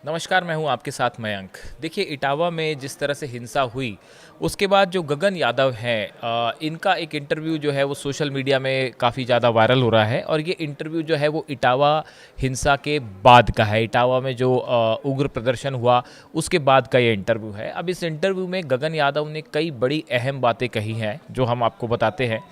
नमस्कार, मैं हूं आपके साथ मयंक। देखिए, इटावा में जिस तरह से हिंसा हुई, उसके बाद जो गगन यादव हैं इनका एक इंटरव्यू जो है वो सोशल मीडिया में काफ़ी ज़्यादा वायरल हो रहा है और ये इंटरव्यू जो है वो इटावा हिंसा के बाद का है। इटावा में जो उग्र प्रदर्शन हुआ, उसके बाद का ये इंटरव्यू है। अब इस इंटरव्यू में गगन यादव ने कई बड़ी अहम बातें कही हैं, जो हम आपको बताते हैं।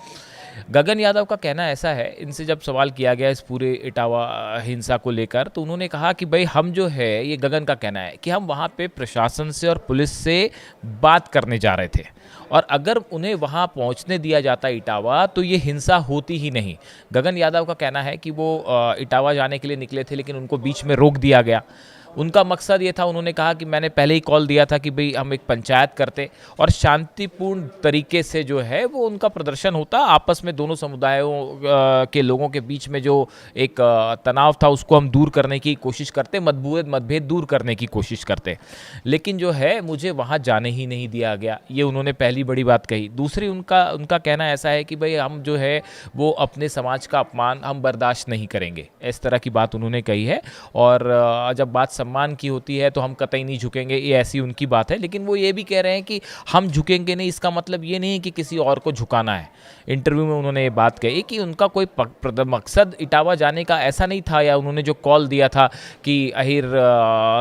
गगन यादव का कहना ऐसा है, इनसे जब सवाल किया गया इस पूरे इटावा हिंसा को लेकर, तो उन्होंने कहा कि भाई हम जो है, ये गगन का कहना है कि हम वहाँ पे प्रशासन से और पुलिस से बात करने जा रहे थे और अगर उन्हें वहाँ पहुँचने दिया जाता इटावा तो ये हिंसा होती ही नहीं। गगन यादव का कहना है कि वो इटावा जाने के लिए निकले थे, लेकिन उनको बीच में रोक दिया गया। उनका मकसद ये था, उन्होंने कहा कि मैंने पहले ही कॉल दिया था कि भाई हम एक पंचायत करते और शांतिपूर्ण तरीके से जो है वो उनका प्रदर्शन होता, आपस में दोनों समुदायों के लोगों के बीच में जो एक तनाव था उसको हम दूर करने की कोशिश करते, मतभेद दूर करने की कोशिश करते। लेकिन जो है मुझे वहाँ जाने ही नहीं दिया गया, ये उन्होंने पहली बड़ी बात कही। दूसरी उनका उनका कहना ऐसा है कि भाई हम जो है वो अपने समाज का अपमान हम बर्दाश्त नहीं करेंगे, इस तरह की बात उन्होंने कही है। और जब बात सम्मान की होती है तो हम कतई नहीं झुकेंगे, ये ऐसी उनकी बात है। लेकिन वो ये भी कह रहे हैं कि हम झुकेंगे नहीं, इसका मतलब ये नहीं है कि किसी और को झुकाना है। इंटरव्यू में उन्होंने ये बात कही कि उनका कोई मकसद इटावा जाने का ऐसा नहीं था, या उन्होंने जो कॉल दिया था कि अहिर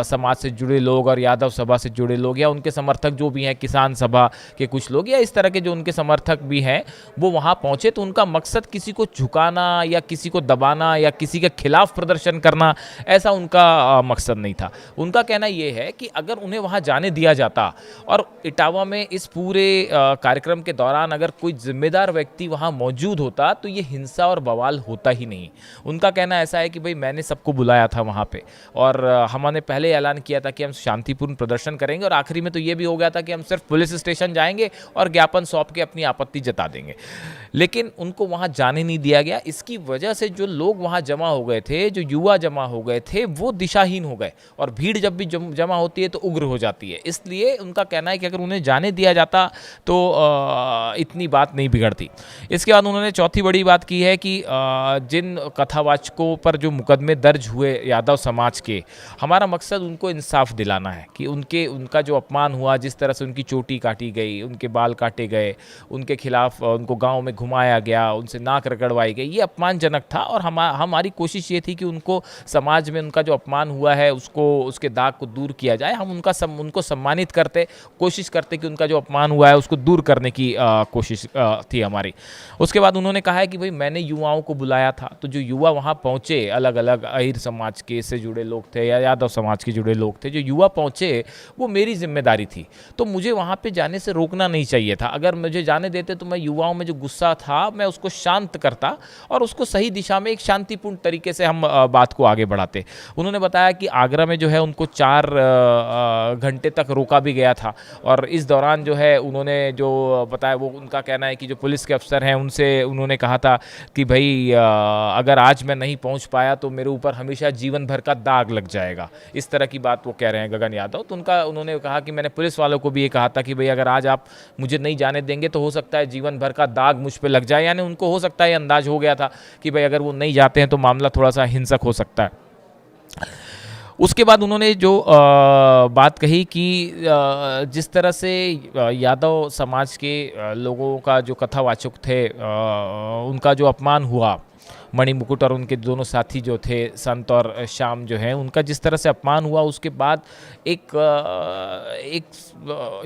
समाज से जुड़े लोग और यादव सभा से जुड़े लोग या उनके समर्थक जो भी हैं, किसान सभा के कुछ लोग या इस तरह के जो उनके समर्थक भी हैं, वो वहाँ पहुँचे, तो उनका मकसद किसी को झुकाना या किसी को दबाना या किसी के खिलाफ प्रदर्शन करना, ऐसा उनका मकसद नहीं था। उनका कहना ये है कि अगर उन्हें वहाँ जाने दिया जाता और इटावा में इस पूरे कार्यक्रम के दौरान अगर कोई जिम्मेदार व्यक्ति वहाँ मौजूद होता तो ये हिंसा और बवाल होता ही नहीं। उनका कहना ऐसा है कि भाई मैंने सबको बुलाया था वहाँ पे और हमने पहले ऐलान किया था कि हम शांतिपूर्ण प्रदर्शन करेंगे और आखिरी में तो ये भी हो गया था कि हम सिर्फ पुलिस स्टेशन जाएंगे और ज्ञापन सौंप के अपनी आपत्ति जता देंगे। लेकिन उनको वहाँ जाने नहीं दिया गया। इसकी वजह से जो लोग वहाँ जमा हो गए थे, जो युवा जमा हो गए थे, वो दिशाहीन हो गए और भीड़ जब भी जमा होती है तो उग्र हो जाती है। इसलिए उनका कहना है कि अगर उन्हें जाने दिया जाता तो इतनी बात नहीं बिगड़ती। इसके बाद उन्होंने चौथी बड़ी बात की है कि जिन कथावाचकों पर जो मुकदमे दर्ज हुए यादव समाज के, हमारा मकसद उनको इंसाफ दिलाना है कि उनका जो अपमान हुआ, जिस तरह से उनकी चोटी काटी गई, उनके बाल काटे गए, उनके खिलाफ उनको गांव में घुमाया गया, उनसे नाक रगड़वाई गई, ये अपमानजनक था। और हमारी कोशिश ये थी कि उनको समाज में उनका जो अपमान हुआ है उसके दाग को दूर किया जाए। हम उनको सम्मानित करते, कोशिश करते कि उनका जो अपमान हुआ है उसको दूर करने की कोशिश थी हमारी। उसके बाद उन्होंने कहा है कि भाई मैंने युवाओं को बुलाया था, तो जो युवा वहाँ पहुँचे, अलग अलग अहिर समाज के से जुड़े लोग थे या यादव समाज के जुड़े लोग थे, जो युवा पहुँचे वो मेरी जिम्मेदारी थी, तो मुझे वहाँ पे जाने से रोकना नहीं चाहिए था। अगर मुझे जाने देते तो मैं युवाओं में जो गुस्सा था मैं उसको शांत करता और उसको सही दिशा में एक शांतिपूर्ण तरीके से हम बात को आगे बढ़ाते। उन्होंने बताया कि आगरा में जो है उनको 4 घंटे तक रोका भी गया था और इस दौरान जो है उन्होंने जो बताया, वो उनका कहना है कि जो पुलिस के अफसर हैं उनसे उन्होंने कहा था कि भाई अगर आज मैं नहीं पहुंच पाया तो मेरे ऊपर हमेशा जीवन भर का दाग लग जाएगा। इस तरह की बात वो कह रहे हैं गगन यादव। तो उन्होंने कहा कि मैंने पुलिस वालों को भी ये कहा था कि भाई अगर आज आप मुझे नहीं जाने देंगे तो हो सकता है जीवन भर का दाग मुझ पर लग जाए। यानी उनको हो सकता है, अंदाज हो गया था कि भाई अगर वो नहीं जाते हैं तो मामला थोड़ा सा हिंसक हो सकता है। उसके बाद उन्होंने जो बात कही कि जिस तरह से यादव समाज के लोगों का जो कथावाचक थे, उनका जो अपमान हुआ, मणि मुकुट और उनके दोनों साथी जो थे संत और श्याम जो हैं, उनका जिस तरह से अपमान हुआ, उसके बाद एक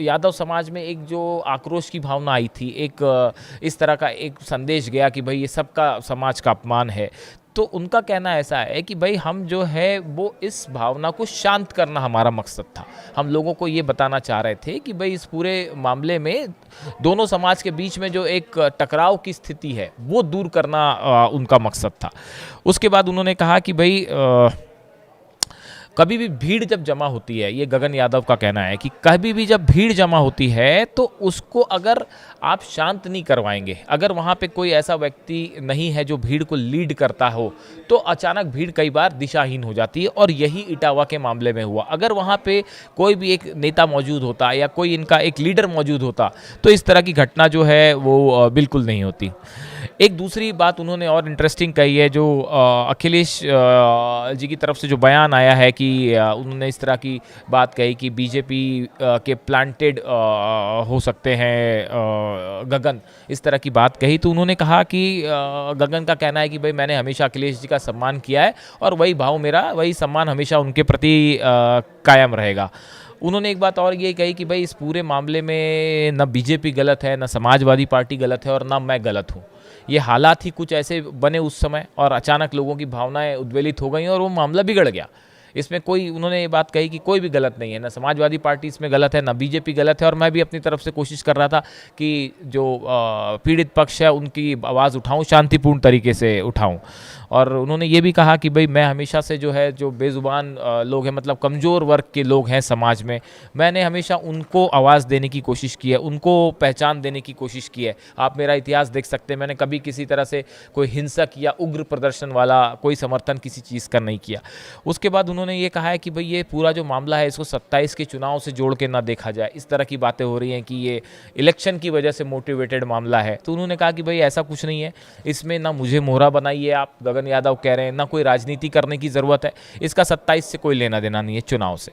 यादव समाज में एक जो आक्रोश की भावना आई थी, एक इस तरह का एक संदेश गया कि भाई ये सबका समाज का अपमान है। तो उनका कहना ऐसा है कि भाई हम जो है वो इस भावना को शांत करना हमारा मकसद था। हम लोगों को ये बताना चाह रहे थे कि भाई इस पूरे मामले में दोनों समाज के बीच में जो एक टकराव की स्थिति है वो दूर करना उनका मकसद था। उसके बाद उन्होंने कहा कि भाई कभी भी भीड़ जब जमा होती है, ये गगन यादव का कहना है कि कभी भी जब भीड़ जमा होती है तो उसको अगर आप शांत नहीं करवाएंगे, अगर वहाँ पे कोई ऐसा व्यक्ति नहीं है जो भीड़ को लीड करता हो, तो अचानक भीड़ कई बार दिशाहीन हो जाती है। और यही इटावा के मामले में हुआ। अगर वहाँ पे कोई भी एक नेता मौजूद होता या कोई इनका एक लीडर मौजूद होता तो इस तरह की घटना जो है वो बिल्कुल नहीं होती। एक दूसरी बात उन्होंने और इंटरेस्टिंग कही है, जो अखिलेश जी की तरफ से जो बयान आया है कि उन्होंने इस तरह की बात कही कि बीजेपी के प्लांटेड हो सकते हैं गगन, इस तरह की बात कही। तो उन्होंने कहा कि गगन का कहना है कि भाई मैंने हमेशा अखिलेश जी का सम्मान किया है और वही भाव मेरा, वही सम्मान हमेशा उनके प्रति कायम रहेगा। उन्होंने एक बात और ये कही कि भाई इस पूरे मामले में न बीजेपी गलत है, न समाजवादी पार्टी गलत है और ना मैं गलत हूँ। ये हालात ही कुछ ऐसे बने उस समय और अचानक लोगों की भावनाएं उद्वेलित हो गई और वो मामला बिगड़ गया। इसमें कोई, उन्होंने ये बात कही कि कोई भी गलत नहीं है, ना समाजवादी पार्टी इसमें गलत है, ना बीजेपी गलत है। और मैं भी अपनी तरफ से कोशिश कर रहा था कि जो पीड़ित पक्ष है उनकी आवाज़ उठाऊं, शांतिपूर्ण तरीके से उठाऊं। और उन्होंने ये भी कहा कि भाई मैं हमेशा से जो है, जो बेजुबान लोग हैं, मतलब कमज़ोर वर्ग के लोग हैं समाज में, मैंने हमेशा उनको आवाज़ देने की कोशिश की है, उनको पहचान देने की कोशिश की है। आप मेरा इतिहास देख सकते हैं, मैंने कभी किसी तरह से कोई हिंसक या उग्र प्रदर्शन वाला कोई समर्थन किसी चीज़ का नहीं किया। उसके बाद उन्होंने ये कहा है कि भाई ये पूरा जो मामला है इसको 27 के चुनाव से जोड़ के ना देखा जाए। इस तरह की बातें हो रही हैं कि ये इलेक्शन की वजह से मोटिवेटेड मामला है। तो उन्होंने कहा कि भाई ऐसा कुछ नहीं है, इसमें ना मुझे मोहरा बनाइए आप, गगन यादव कह रहे हैं, ना कोई राजनीति करने की ज़रूरत है, इसका 27 से कोई लेना देना नहीं है, चुनाव से।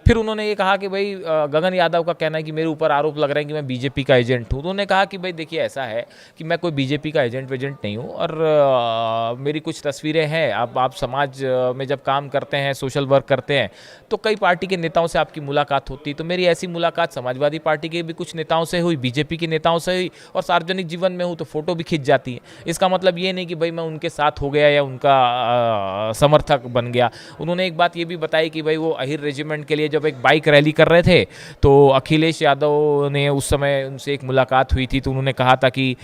फिर उन्होंने ये कहा कि भाई गगन यादव का कहना है कि मेरे ऊपर आरोप लग रहा है कि मैं बीजेपी का एजेंट हूँ। तो उन्होंने कहा कि भाई देखिए ऐसा है कि मैं कोई बीजेपी का एजेंट वेजेंट नहीं हूँ और मेरी कुछ तस्वीरें हैं। आप समाज में जब काम करते हैं, सोशल वर्क करते हैं, तो कई पार्टी के नेताओं से आपकी मुलाकात होती। तो मेरी ऐसी मुलाकात समाजवादी पार्टी के भी कुछ नेताओं से हुई, बीजेपी के नेताओं से हुई, और सार्वजनिक जीवन में हूँ तो फोटो भी खिंच जाती है। इसका मतलब ये नहीं कि भाई मैं उनके साथ हो गया या उनका समर्थक बन गया। उन्होंने एक बात ये भी बताई कि भाई वो अहिर रेजिमेंट के लिए जब एक बाइक रैली कर रहे थे तो अखिलेश यादव ने उस समय उनसे एक मुलाकात हुई थी, तो उन्होंने कहा था कि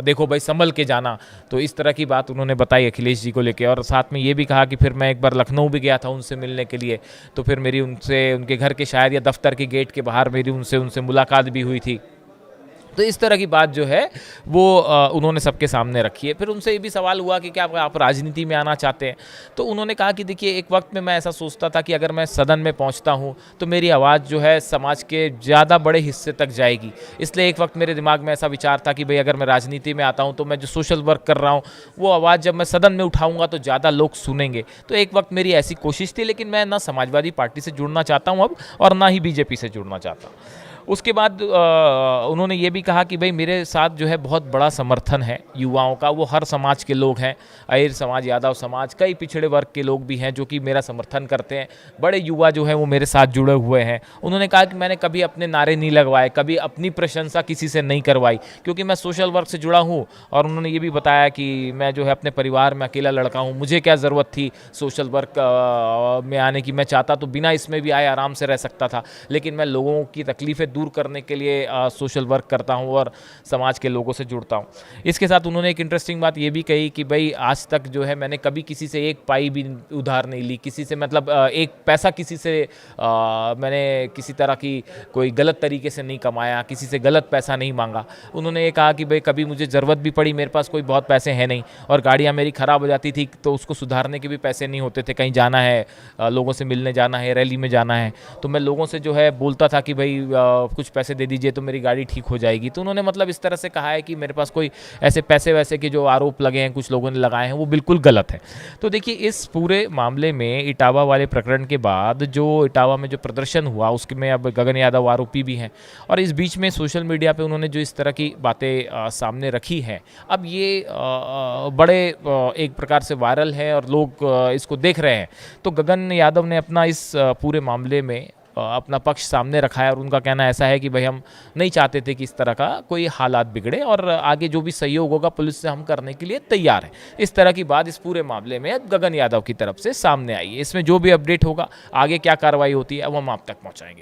देखो भाई संभल के जाना। तो इस तरह की बात उन्होंने बताई अखिलेश जी को लेकर। और साथ में ये भी कहा कि फिर मैं एक बार लखनऊ भी गया था उनसे मिलने के लिए, तो फिर मेरी उनसे, उनके घर के शायद या दफ्तर के गेट के बाहर मेरी उनसे मुलाकात भी हुई थी। तो इस तरह की बात जो है वो उन्होंने सबके सामने रखी है। फिर उनसे ये भी सवाल हुआ कि क्या आप राजनीति में आना चाहते हैं। तो उन्होंने कहा कि देखिए एक वक्त में मैं ऐसा सोचता था कि अगर मैं सदन में पहुंचता हूं तो मेरी आवाज़ जो है समाज के ज़्यादा बड़े हिस्से तक जाएगी। इसलिए एक वक्त मेरे दिमाग में ऐसा विचार था कि भाई अगर मैं राजनीति में आता हूँ तो मैं जो सोशल वर्क कर रहा हूँ वो आवाज़ जब मैं सदन में उठाऊँगा तो ज़्यादा लोग सुनेंगे। तो एक वक्त मेरी ऐसी कोशिश थी, लेकिन मैं ना समाजवादी पार्टी से जुड़ना चाहता हूँ अब, और ना ही बीजेपी से जुड़ना चाहता हूँ। उसके बाद उन्होंने ये भी कहा कि भाई मेरे साथ जो है बहुत बड़ा समर्थन है युवाओं का, वो हर समाज के लोग हैं, अहिर समाज, यादव समाज, कई पिछड़े वर्ग के लोग भी हैं जो कि मेरा समर्थन करते हैं। बड़े युवा जो हैं वो मेरे साथ जुड़े हुए हैं। उन्होंने कहा कि मैंने कभी अपने नारे नहीं लगवाए, कभी अपनी प्रशंसा किसी से नहीं करवाई, क्योंकि मैं सोशल वर्क से जुड़ा हूँ। और उन्होंने ये भी बताया कि मैं जो है अपने परिवार में अकेला लड़का हूँ, मुझे क्या ज़रूरत थी सोशल वर्क में आने की। मैं चाहता तो बिना इसमें भी आए आराम से रह सकता था, लेकिन मैं लोगों की तकलीफ़ें दूर करने के लिए सोशल वर्क करता हूं और समाज के लोगों से जुड़ता हूं। इसके साथ उन्होंने एक इंटरेस्टिंग बात ये भी कही कि भाई आज तक जो है मैंने कभी किसी से एक पाई भी उधार नहीं ली, किसी से मतलब एक पैसा किसी से मैंने किसी तरह की कोई गलत तरीके से नहीं कमाया, किसी से गलत पैसा नहीं मांगा। उन्होंने ये कहा कि भाई कभी मुझे ज़रूरत भी पड़ी, मेरे पास कोई बहुत पैसे हैं नहीं, और गाड़ियाँ मेरी ख़राब हो जाती थी तो उसको सुधारने के भी पैसे नहीं होते थे। कहीं जाना है, लोगों से मिलने जाना है, रैली में जाना है, तो मैं लोगों से जो है बोलता था कि भाई कुछ पैसे दे दीजिए तो मेरी गाड़ी ठीक हो जाएगी। तो उन्होंने मतलब इस तरह से कहा है कि मेरे पास कोई ऐसे पैसे वैसे के जो आरोप लगे हैं, कुछ लोगों ने लगाए हैं, वो बिल्कुल गलत है। तो देखिए इस पूरे मामले में इटावा वाले प्रकरण के बाद जो इटावा में जो प्रदर्शन हुआ उसके में अब गगन यादव आरोपी भी हैं, और इस बीच में सोशल मीडिया पे उन्होंने जो इस तरह की बातें सामने रखी हैं, अब ये बड़े एक प्रकार से वायरल है और लोग इसको देख रहे हैं। तो गगन यादव ने अपना इस पूरे मामले में अपना पक्ष सामने रखा है, और उनका कहना ऐसा है कि भाई हम नहीं चाहते थे कि इस तरह का कोई हालात बिगड़े, और आगे जो भी सहयोग होगा पुलिस से हम करने के लिए तैयार हैं। इस तरह की बात इस पूरे मामले में गगन यादव की तरफ से सामने आई है। इसमें जो भी अपडेट होगा, आगे क्या कार्रवाई होती है, वो हम आप तक पहुँचाएंगे।